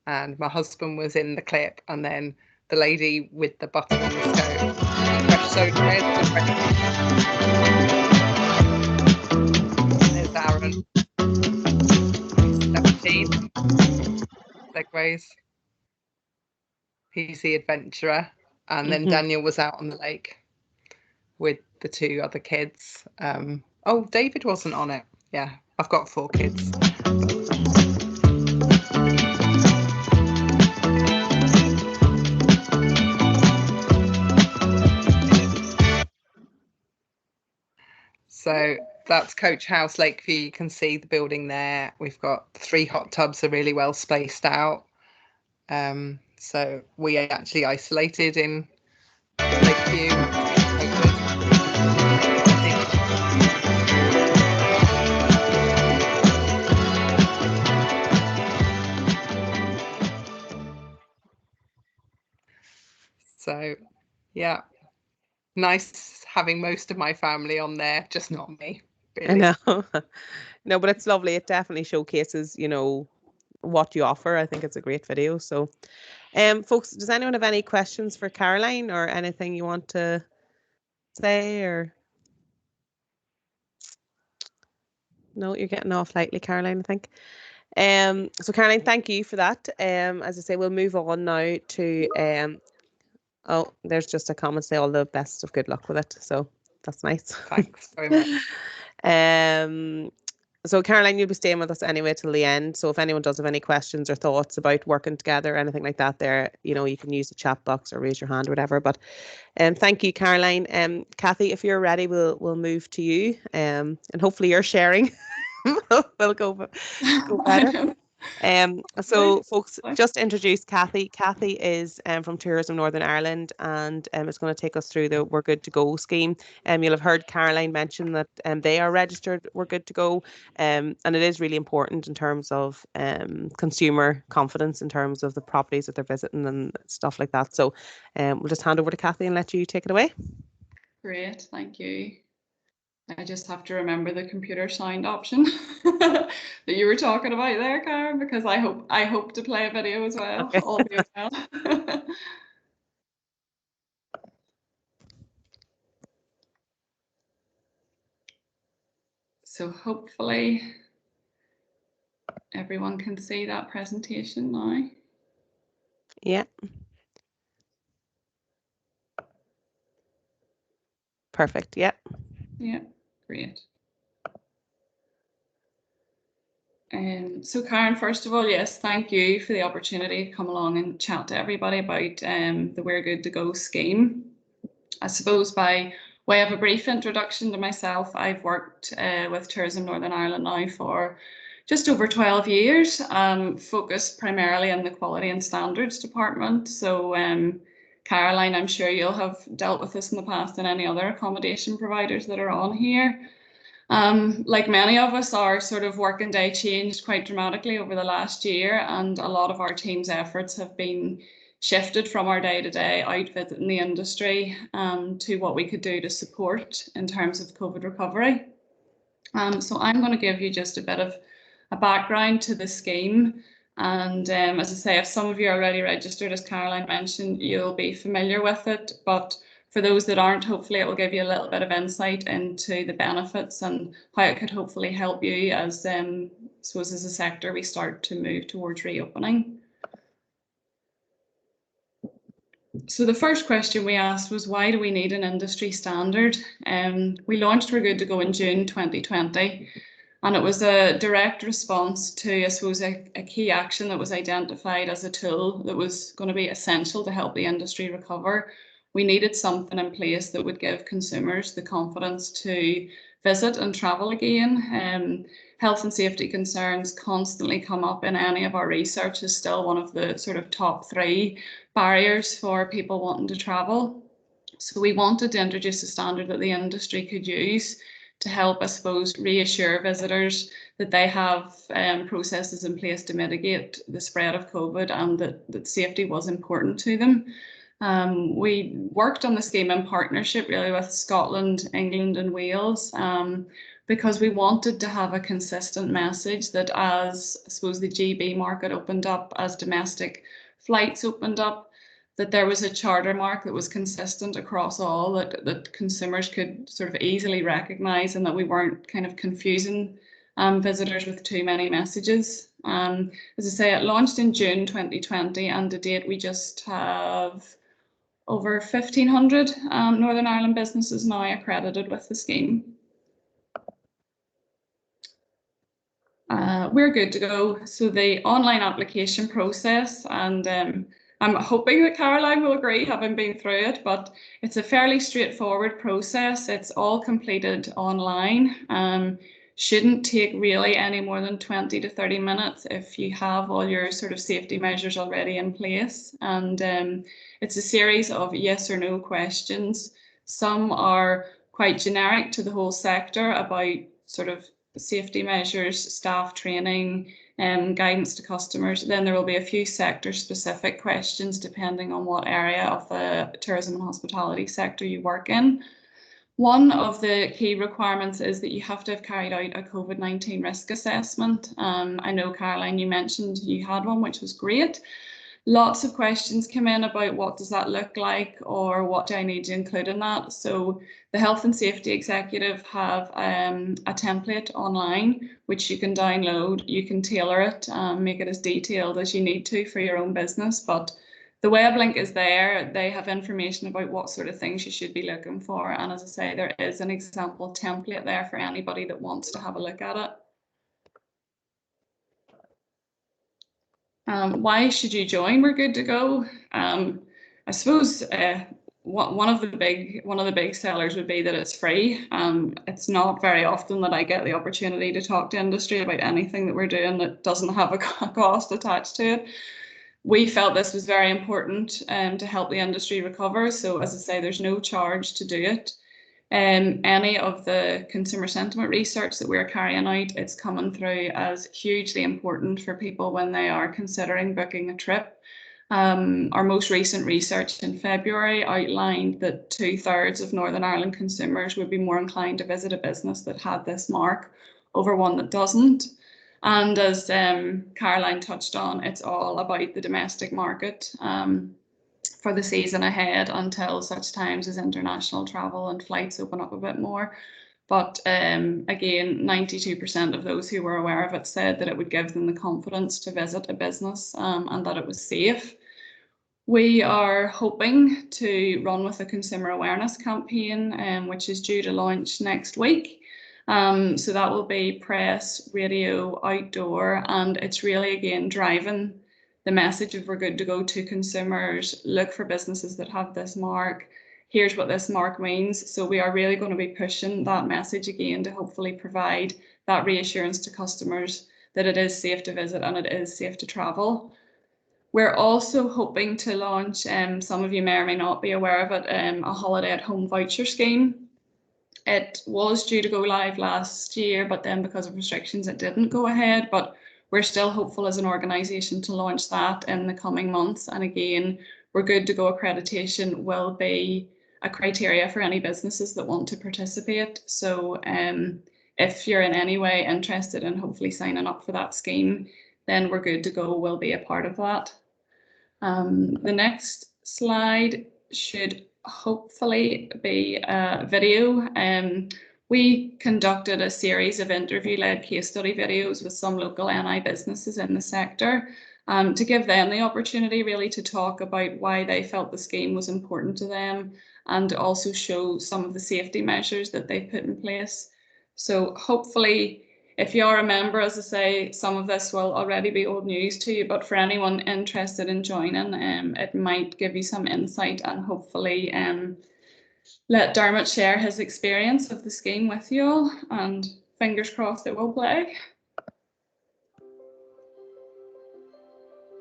And my husband was in the clip. And then the lady with the butter and the stove. Fresh soda bread with There's Aaron. He's 17. Segways. He's the adventurer. And then Daniel was out on the lake with the 2 other kids. Oh, David wasn't on it. Yeah, I've got 4 kids. So that's Coach House Lakeview. You can see the building there. We've got 3 hot tubs are really well spaced out. So we actually isolated in Lakeview. So yeah, nice having most of my family on there, just not me. Really. I know. No, but it's lovely. It definitely showcases, what you offer. I think it's a great video. So, folks, does anyone have any questions for Caroline or anything you want to say or? No, you're getting off lightly, Caroline, I think. So Caroline, thank you for that. As I say, we'll move on now to oh, there's just a comment say all the best of good luck with it. So that's nice. Thanks very much. So Caroline, you'll be staying with us anyway till the end. So if anyone does have any questions or thoughts about working together, anything like that, there, you can use the chat box or raise your hand or whatever. But thank you, Caroline. Kathy, if you're ready, we'll move to you. And hopefully you're sharing. We'll go better. So folks, just to introduce Kathy. Kathy is from Tourism Northern Ireland and is going to take us through the We're Good to Go scheme. You'll have heard Caroline mention that they are registered We're Good to Go, and it is really important in terms of consumer confidence in terms of the properties that they're visiting and stuff like that. So we'll just hand over to Kathy and let you take it away. Great, thank you. I just have to remember the computer sound option that you were talking about there, Karen, because I hope to play a video as well. Okay. All being well. So hopefully everyone can see that presentation now. Yeah. Perfect. Yeah. Yeah, great. So Karen, first of all, yes, thank you for the opportunity to come along and chat to everybody about the We're Good to Go scheme. I suppose by way of a brief introduction to myself, I've worked with Tourism Northern Ireland now for just over 12 years, focused primarily on the quality and standards department. So Caroline, I'm sure you'll have dealt with this in the past and any other accommodation providers that are on here. Like many of us, our sort of working day changed quite dramatically over the last year, and a lot of our team's efforts have been shifted from our day-to-day out visiting the industry to what we could do to support in terms of COVID recovery. So I'm going to give you just a bit of a background to the scheme. And as I say, if some of you are already registered, as Caroline mentioned, you'll be familiar with it. But for those that aren't, hopefully it will give you a little bit of insight into the benefits and how it could hopefully help you as, I suppose, as a sector we start to move towards reopening. So the first question we asked was, why do we need an industry standard? We launched We're Good to Go in June 2020, and it was a direct response to, I suppose, a key action that was identified as a tool that was going to be essential to help the industry recover. We needed something in place that would give consumers the confidence to visit and travel again. Health and safety concerns constantly come up in any of our research as still one of the sort of top 3 barriers for people wanting to travel. So we wanted to introduce a standard that the industry could use to help, I suppose, reassure visitors that they have processes in place to mitigate the spread of COVID and that safety was important to them. We worked on the scheme in partnership really with Scotland, England and Wales because we wanted to have a consistent message that as, I suppose, the GB market opened up, as domestic flights opened up, that there was a charter mark that was consistent across all, that consumers could sort of easily recognise, and that we weren't kind of confusing visitors with too many messages. As I say, it launched in June 2020, and to date we just have over 1,500 Northern Ireland businesses now accredited with the scheme. We're good to go. So the online application process, and I'm hoping that Caroline will agree, having been through it, but it's a fairly straightforward process. It's all completed online. Shouldn't take really any more than 20 to 30 minutes if you have all your sort of safety measures already in place. And it's a series of yes or no questions. Some are quite generic to the whole sector about sort of safety measures, staff training, guidance to customers. Then there will be a few sector specific questions depending on what area of the tourism and hospitality sector you work in. One of the key requirements is that you have to have carried out a COVID-19 risk assessment. I know, Caroline, you mentioned you had one, which was great. Lots of questions come in about what does that look like, or what do I need to include in that. So the Health and Safety Executive have a template online which you can download. You can tailor it, make it as detailed as you need to for your own business, but the web link is there. They have information about what sort of things you should be looking for, and as I say, there is an example template there for anybody that wants to have a look at it. Why should you join We're Good to Go? I suppose one of the big sellers would be that it's free. It's not very often that I get the opportunity to talk to industry about anything that we're doing that doesn't have a cost attached to it. We felt this was very important to help the industry recover. So as I say, there's no charge to do it. Any of the consumer sentiment research that we're carrying out, it's coming through as hugely important for people when they are considering booking a trip. Our most recent research in February outlined that 2/3 of Northern Ireland consumers would be more inclined to visit a business that had this mark over one that doesn't. And as Caroline touched on, it's all about the domestic market for the season ahead until such times as international travel and flights open up a bit more. But again, 92% of those who were aware of it said that it would give them the confidence to visit a business and that it was safe. We are hoping to run with a consumer awareness campaign, which is due to launch next week. So that will be press, radio, outdoor, and it's really, again, driving the message of We're Good to Go to consumers. Look for businesses that have this mark. Here's what this mark means. So we are really going to be pushing that message again to hopefully provide that reassurance to customers that it is safe to visit and it is safe to travel. We're also hoping to launch, some of you may or may not be aware of it, a holiday at home voucher scheme. It was due to go live last year, but then because of restrictions, it didn't go ahead. But we're still hopeful as an organisation to launch that in the coming months. And again, we're good to go accreditation will be a criteria for any businesses that want to participate. So if you're in any way interested in hopefully signing up for that scheme, then we're good to go. We'll be a part of that. The next slide should hopefully be a video. We conducted a series of interview-led case study videos with some local NI businesses in the sector to give them the opportunity really to talk about why they felt the scheme was important to them, and also show some of the safety measures that they've put in place. So hopefully, if you are a member, as I say, some of this will already be old news to you, but for anyone interested in joining, it might give you some insight, and hopefully let Dermot share his experience of the scheme with you all, and fingers crossed it will play.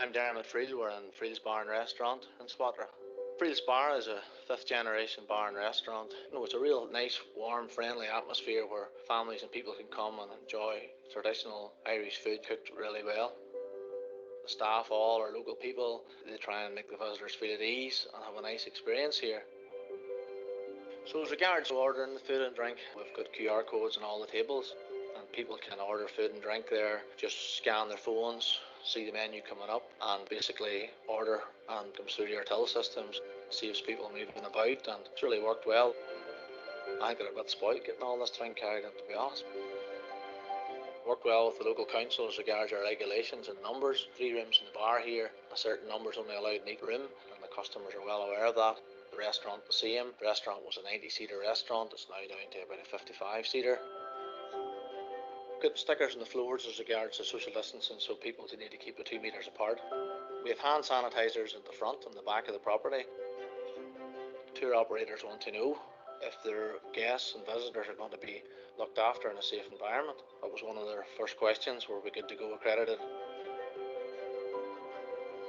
I'm Dermot Friels. We're in Friels Bar and Restaurant in Spotter. Friels Bar is a 5th generation bar and restaurant. It's a real nice, warm, friendly atmosphere where families and people can come and enjoy traditional Irish food cooked really well. The staff all are local people. They try and make the visitors feel at ease and have a nice experience here. So as regards to ordering the food and drink, we've got QR codes on all the tables, and people can order food and drink there. Just scan their phones, see the menu coming up, and basically order, and comes through your till systems. Saves people moving about, and it's really worked well. I got a bit spoiled getting all this thing carried in, to be honest. Worked well with the local council as regards our regulations and numbers. 3 rooms in the bar here, a certain number's only allowed in each room, and the customers are well aware of that. The restaurant the same. The restaurant was a 90-seater restaurant, it's now down to about a 55-seater. Got stickers on the floors as regards to social distancing, so people need to keep it 2 metres apart. We have hand sanitisers at the front and the back of the property. Tour operators want to know if their guests and visitors are going to be looked after in a safe environment. That was one of their first questions: were we good to go accredited?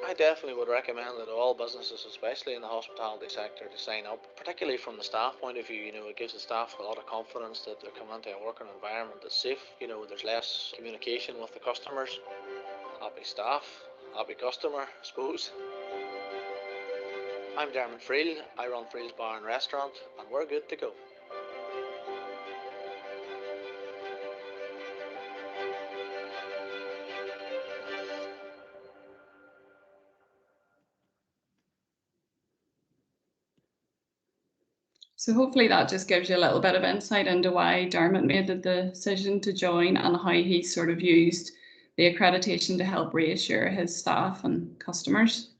I definitely would recommend that all businesses, especially in the hospitality sector, to sign up, particularly from the staff point of view. It gives the staff a lot of confidence that they're coming into a working environment that's safe. There's less communication with the customers. Happy staff, happy customer, I suppose. I'm Dermot Friel. I run Friels Bar and Restaurant, and we're good to go. So hopefully that just gives you a little bit of insight into why Dermot made the decision to join, and how he sort of used the accreditation to help reassure his staff and customers.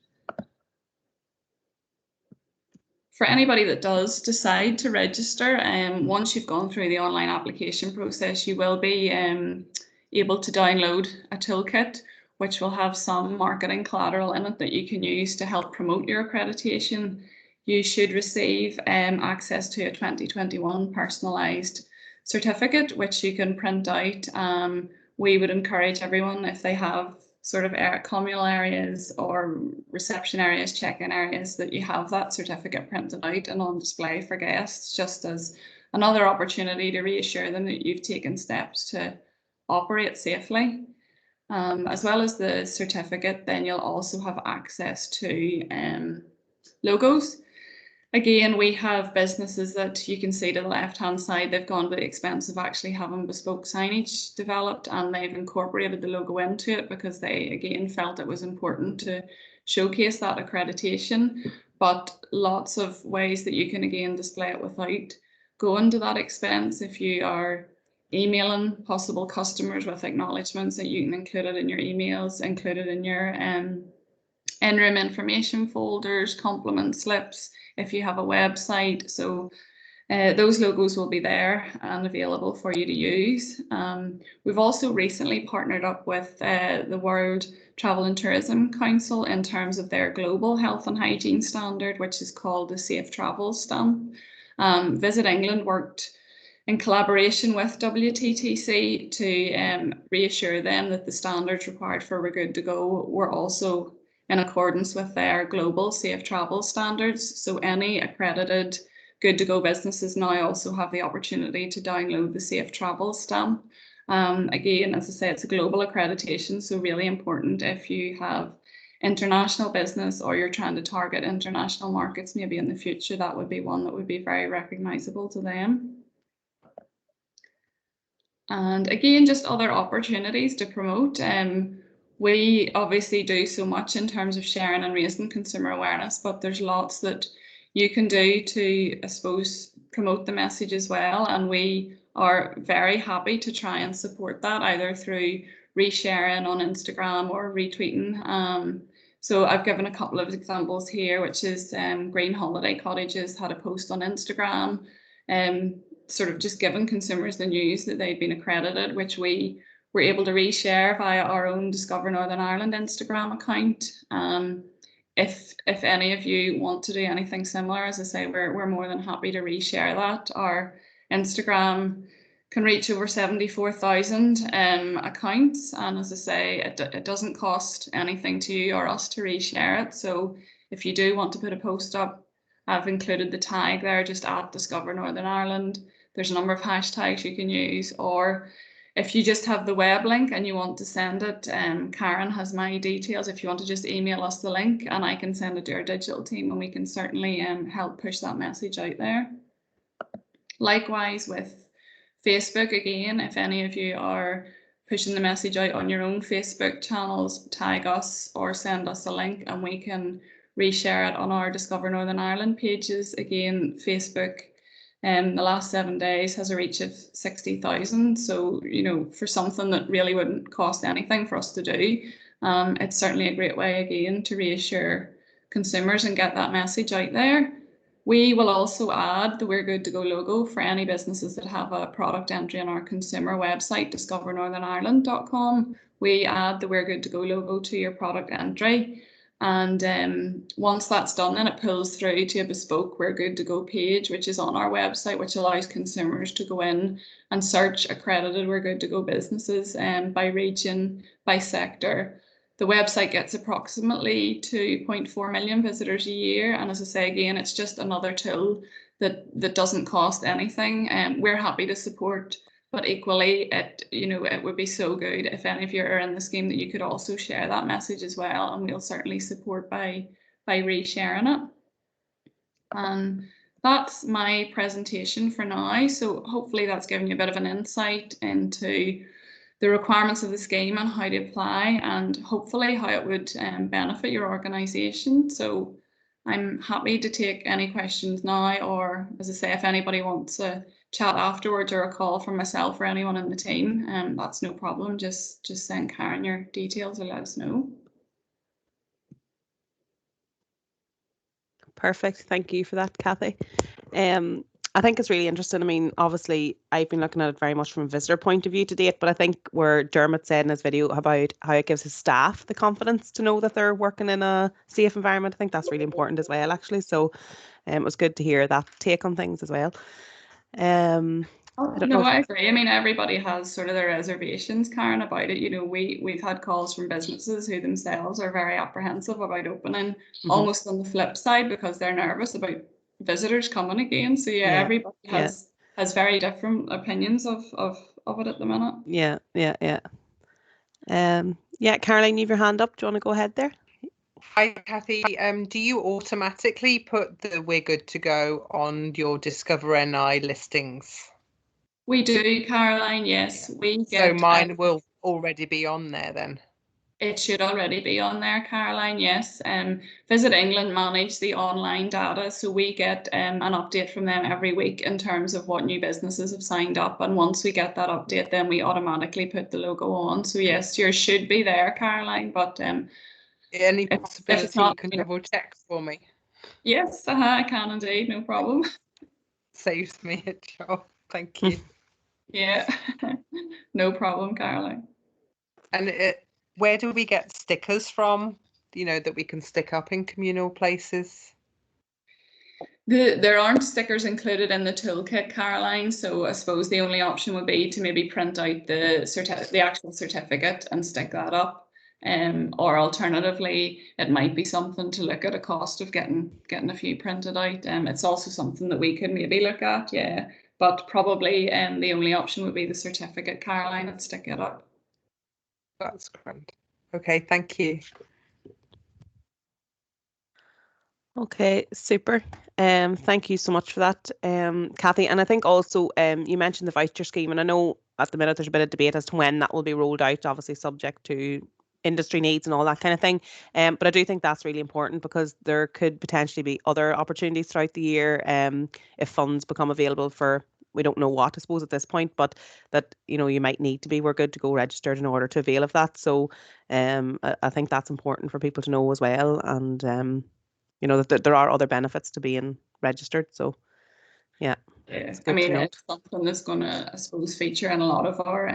For anybody that does decide to register, once you've gone through the online application process, you will be able to download a toolkit which will have some marketing collateral in it that you can use to help promote your accreditation. You should receive access to a 2021 personalised certificate, which you can print out. We would encourage everyone, if they have sort of communal areas or reception areas, check-in areas, that you have that certificate printed out and on display for guests, just as another opportunity to reassure them that you've taken steps to operate safely. As well as the certificate, then you'll also have access to logos. Again, we have businesses that you can see to the left-hand side, they've gone to the expense of actually having bespoke signage developed, and they've incorporated the logo into it because they, again, felt it was important to showcase that accreditation. But lots of ways that you can, again, display it without going to that expense. If you are emailing possible customers with acknowledgements, that you can include it in your emails, include it in your in-room information folders, compliment slips, if you have a website. So those logos will be there and available for you to use. We've also recently partnered up with the World Travel and Tourism Council in terms of their global health and hygiene standard, which is called the Safe Travel Stamp. Visit England worked in collaboration with WTTC to reassure them that the standards required for We're Good to Go were also in accordance with their global safe travel standards. So any accredited good to go businesses now also have the opportunity to download the Safe Travel stamp. Again, as I say, it's a global accreditation, so really important if you have international business or you're trying to target international markets maybe in the future, that would be one that would be very recognizable to them. And again, just other opportunities to promote. We obviously do so much in terms of sharing and raising consumer awareness, but there's lots that you can do to, I suppose, promote the message as well. And we are very happy to try and support that either through resharing on Instagram or retweeting. So I've given a couple of examples here, which is Green Holiday Cottages had a post on Instagram, sort of just giving consumers the news that they'd been accredited, which we were able to reshare via our own Discover Northern Ireland Instagram account. If any of you want to do anything similar, as I say, we're more than happy to reshare that. Our Instagram can reach over 74,000 accounts, and as I say, it doesn't cost anything to you or us to reshare it. So if you do want to put a post up, I've included the tag there, just at Discover Northern Ireland. There's a number of hashtags you can use, or if you just have the web link and you want to send it, Karen has my details. If you want to just email us the link and I can send it to our digital team, and we can certainly help push that message out there. Likewise with Facebook, again, if any of you are pushing the message out on your own Facebook channels, tag us or send us a link and we can reshare it on our Discover Northern Ireland pages. Again, Facebook the last 7 days has a reach of 60,000. So, you know, for something that really wouldn't cost anything for us to do, it's certainly a great way, again, to reassure consumers and get that message out there. We will also add the We're Good to Go logo for any businesses that have a product entry on our consumer website, discovernorthernireland.com. We add the We're Good to Go logo to your product entry. And once that's done, then it pulls through to a bespoke We're Good to Go page, which is on our website, which allows consumers to go in and search accredited We're Good to Go businesses by region, by sector. The website gets approximately 2.4 million visitors a year. And as I say, again, it's just another tool that doesn't cost anything. And we're happy to support, but equally, it would be so good if any of you are in the scheme that you could also share that message as well. And we'll certainly support by resharing it. And that's my presentation for now. So hopefully that's given you a bit of an insight into the requirements of the scheme and how to apply, and hopefully how it would benefit your organisation. So I'm happy to take any questions now, or as I say, if anybody wants a chat afterwards or a call from myself or anyone in the team, that's no problem. Just send Karen your details or let us know. Perfect. Thank you for that, Kathy. I think it's really interesting. I mean, obviously, I've been looking at it very much from a visitor point of view to date, but I think where Dermot said in his video about how it gives his staff the confidence to know that they're working in a safe environment, I think that's really important as well, actually. So it was good to hear that take on things as well. I agree. I mean, everybody has sort of their reservations, Karen, about it. You know, we've had calls from businesses who themselves are very apprehensive about opening, almost on the flip side, because they're nervous about visitors coming again. So yeah, everybody has very different opinions of it at the minute. Yeah, Caroline, you have your hand up. Do you want to go ahead there? Hi, Kathy. Do you automatically put the We're Good to Go on your Discover NI listings? We do, Caroline, yes. So mine will already be on there then? It should already be on there, Caroline, yes. Visit England manage the online data, so we get an update from them every week in terms of what new businesses have signed up. And once we get that update, then we automatically put the logo on. So yes, yours should be there, Caroline, but any possibility you can double check for me? Yes, I can indeed, no problem. Saves me a job, thank you. Yeah, no problem, Caroline. And where do we get stickers from, that we can stick up in communal places? There aren't stickers included in the toolkit, Caroline, so I suppose the only option would be to maybe print out the actual certificate and stick that up. Or alternatively, it might be something to look at a cost of getting a few printed out. It's also something that we could maybe look at, yeah. But probably the only option would be the certificate, Caroline, and stick it up. That's grand. Okay, thank you. Okay, super. Thank you so much for that, Kathy. And I think also you mentioned the voucher scheme, and I know at the minute there's a bit of debate as to when that will be rolled out, obviously subject to industry needs and all that kind of thing. But I do think that's really important because there could potentially be other opportunities throughout the year if funds become available for, we don't know what, I suppose, at this point, but that, you know, you might need to be, we're good to go registered in order to avail of that. So I think that's important for people to know as well. And you know, that there are other benefits to being registered. So, yeah. Yeah, I mean, it's something that's going to, I suppose, feature in a lot of our,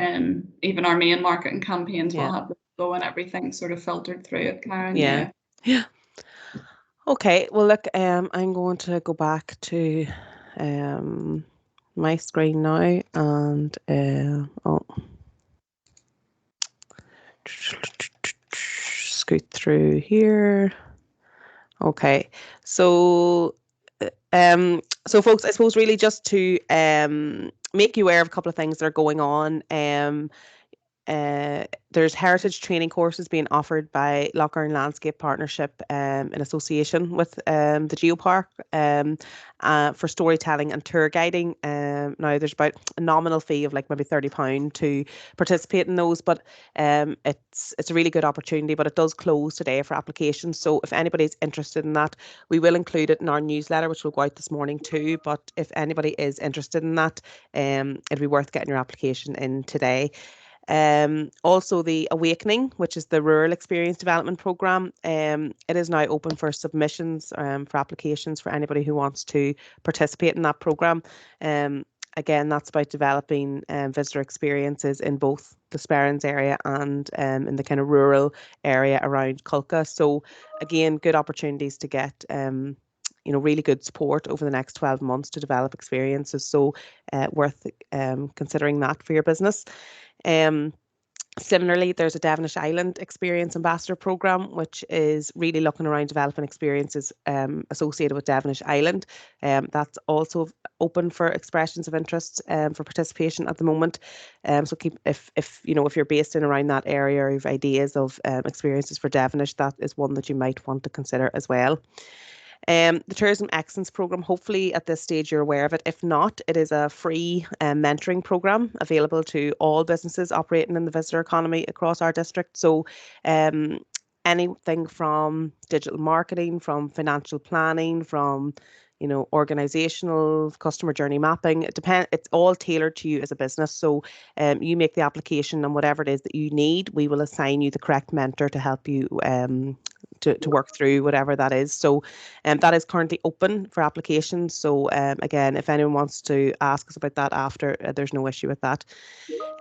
even our main marketing campaigns will have the logo and everything sort of filtered through it, Karen. Yeah. Okay, well, look, I'm going to go back to my screen now and, scoot through here. Okay, so folks, I suppose really just to make you aware of a couple of things that are going on. There's heritage training courses being offered by Lough Landscape Partnership in association with the Geopark for storytelling and tour guiding. Now there's about a nominal fee of like maybe £30 to participate in those, but it's a really good opportunity, but it does close today for applications. So if anybody's interested in that, we will include it in our newsletter, which will go out this morning too. But if anybody is interested in that, it'd be worth getting your application in today. Also the Awakening, which is the Rural Experience Development Programme, it is now open for submissions for applications for anybody who wants to participate in that programme. Again, that's about developing visitor experiences in both the Sperrins area and in the kind of rural area around Culca. So again, good opportunities to get you know, really good support over the next 12 months to develop experiences. So worth considering that for your business. Similarly, there's a Devonish Island Experience Ambassador Programme, which is really looking around developing experiences associated with Devonish Island. That's also open for expressions of interest for participation at the moment. So keep if you know, if you're based in around that area or you have ideas of experiences for Devonish, that is one that you might want to consider as well. The Tourism Excellence Programme, hopefully at this stage you're aware of it. If not, it is a free mentoring programme available to all businesses operating in the visitor economy across our district. So anything from digital marketing, from financial planning, from, you know, organizational customer journey mapping. It's all tailored to you as a business. So you make the application, and whatever it is that you need, we will assign you the correct mentor to help you to work through whatever that is. So that is currently open for applications. So again, if anyone wants to ask us about that after, there's no issue with that.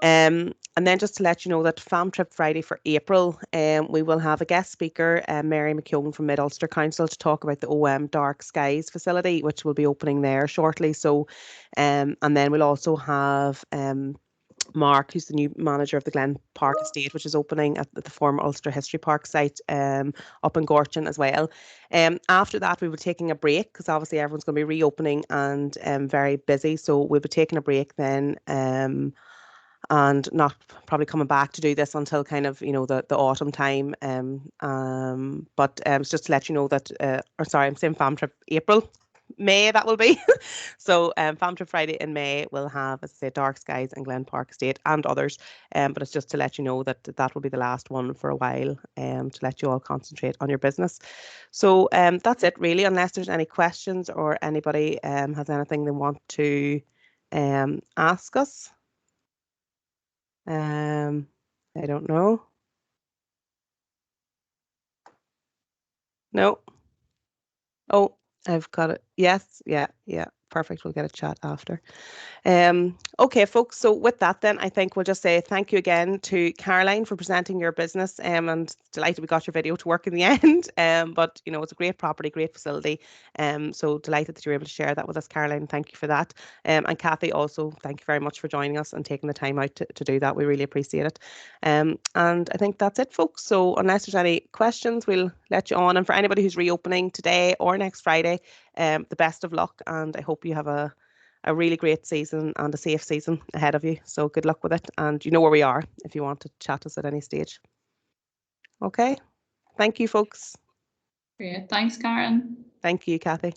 And then just to let you know that Fam Trip Friday for April, we will have a guest speaker, Mary McKeown from Mid Ulster Council, to talk about the OM Dark Skies facility, which will be opening there shortly. So, and then we'll also have Mark, who's the new manager of the Glen Park Estate, which is opening at the former Ulster History Park site up in Gortin as well. After that, we were taking a break because obviously everyone's going to be reopening and very busy. So we'll be taking a break then and not probably coming back to do this until kind of, you know, the autumn time. But it's just to let you know that, or sorry, I'm saying Fam Trip April. May that will be. So Fam Trip Friday in May will have, as I say, Dark Skies and Glen Park Estate and others. But it's just to let you know that that will be the last one for a while to let you all concentrate on your business. So that's it really, unless there's any questions or anybody has anything they want to ask us. I don't know. No. Oh, I've got it. Yes. Yeah. Perfect. perfect. We'll get a chat after. Okay, folks. So with that, then I think we'll just say thank you again to Caroline for presenting your business. And delighted we got your video to work in the end. But you know, it's a great property, great facility. So delighted that you were able to share that with us, Caroline. Thank you for that. And Kathy, also thank you very much for joining us and taking the time out to do that. We really appreciate it. And I think that's it, folks. So unless there's any questions, we'll let you on. And for anybody who's reopening today or next Friday, the best of luck, and I hope you have a really great season and a safe season ahead of you. So good luck with it, and you know where we are if you want to chat us at any stage. Okay, thank you, folks. Great. Thanks, Karen. Thank you, Kathy.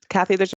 Kathy, there's